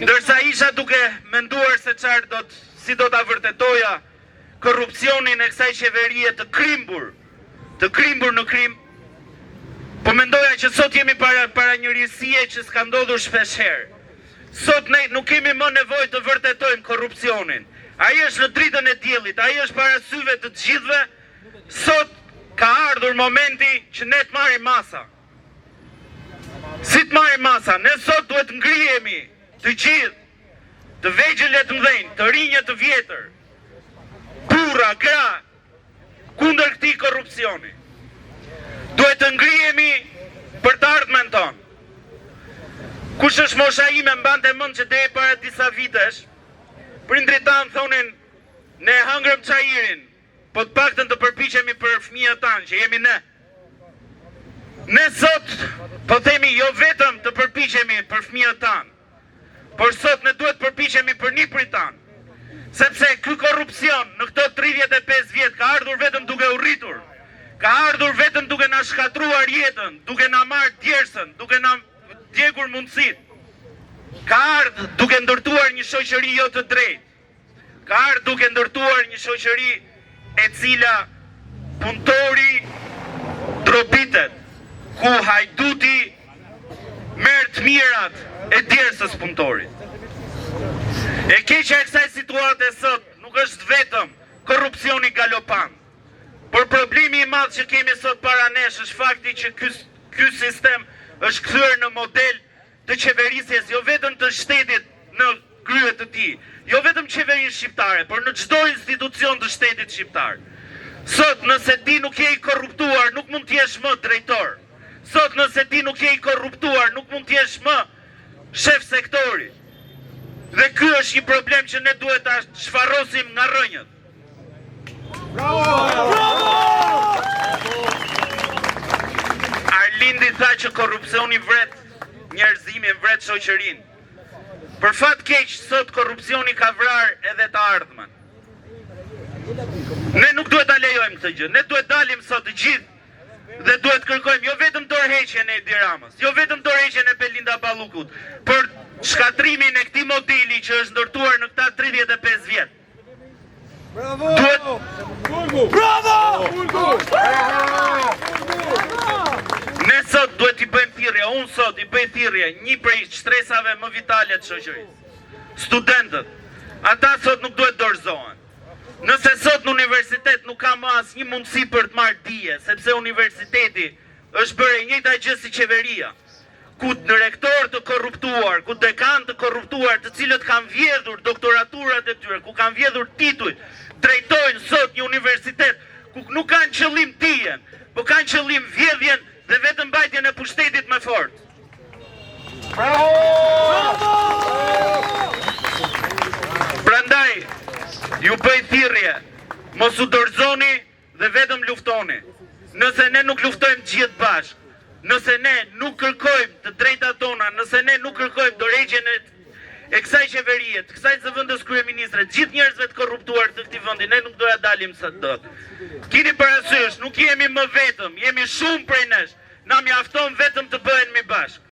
Ndërsa isha duke menduar se si do ta vërtetoja korrupsionin e kësaj qeverie të krimbur në krim, po mendoja që sot jemi para një risie që s'ka ndodhur shpesh herë. Sot ne nuk kemi më nevojë të vërtetojmë korrupsionin. Ai është në dritën e diellit, ai është para syve të gjithëve. Sot ka ardhur momenti që ne të marrim masa. Si të marrim masa? Ne sot duhet ngrihemi të gjithë, të vegjël e të mëdhenj, të rinj e të vjetër, burra, gra, kundër këtij korrupsioni. Duhet të ngrihemi për të ardhmen tonë. Kush është mosha ime mbante mend që deri para disa vitesh, prindrit tanë thonin, ne hëngrëm çajirin, po të paktën të përpiqemi për fëmijët tanë, që jemi ne. Ne sot po themi jo vetëm të përpiqemi për fëmijët tanë, por sot ne duhet përpiqemi për niprit tanë. Sepse ky korrupsion në këto 35 vjet ka ardhur vetëm duke u rritur. Ka ardhur vetëm duke na shkatruar jetën, duke na marrë djersën, duke na djegur mundësit. Ka ardhur duke ndërtuar një shoqëri jo të drejtë. Ka ardhur duke ndërtuar një shoqëri e cila punëtori drobitet, ku hajduti merr të mirat e djersës punëtorit. E keqja e kësaj situate sot nuk është vetëm korrupsioni galopan, por problemi i madh që kemi sot para nesh është fakti që ky sistem është kthyer në model të qeverisjes jo vetëm të shtetit në krye të tij, jo vetëm qeverinë shqiptare, por në çdo institucion të shtetit shqiptar. Sot nëse ti nuk je i korruptuar, nuk mund të jesh më drejtor. Sot nëse ti nuk je i korruptuar, nuk mund të jesh më shef sektori. Dhe ky është një problem që ne duhet ta shfarrosim nga rrënjët. Arlindi tha që korrupsioni vret njerëzimin, vret shoqërinë. Për fat keq, sot korrupsioni ka vrarë edhe të ardhmen. Ne nuk duhet ta lejojmë këtë gjë. Ne duhet dalim sot të gjithë dhe duhet kërkojmë jo vetëm dorëheqjen e Edi Ramës, jo vetëm dorëheqjen e Belinda Ballukut, por shkatrimin e këtij modeli që është ndërtuar në këta 35 vjet. Bravo! Ne sot duhet i bëjmë thirrje, unë sot i bëj thirrje një prej shtresave më vitale të shoqërisë. Studentët, ata sot nuk duhet dorëzohen. Nëse sot në universitet nuk ka më asnjë mundësi për të marrë dije, sepse universiteti është bërë e njëjta gjë si qeveria, ku në rektor të korruptuar, ku dekan të korruptuar, të cilët kanë vjedhur doktoraturat e tyre, ku kanë vjedhur tituj, drejtojnë sot një universitet ku nuk kanë qëllim dijen, po kanë qëllim vjedhjen dhe vetëm mbajtjen e pushtetit më fort. Prandaj, ju bëj thirrje, mos u dorëzoni dhe vetëm luftoni. Nëse ne nuk luftojmë gjithë bashkë, nëse ne nuk kërkojmë të drejtat tona, nëse ne nuk kërkojmë dorëheqjen e kësaj qeverie, të kësaj zëvendës kryeministre, gjithë njerëzve të korruptuar të këtij vendi, ne nuk do ja dalim sa dot. Keni parasysh, nuk jemi më vetëm, jemi shumë prej nesh. Na mjafton vetëm të bëhemi bashkë.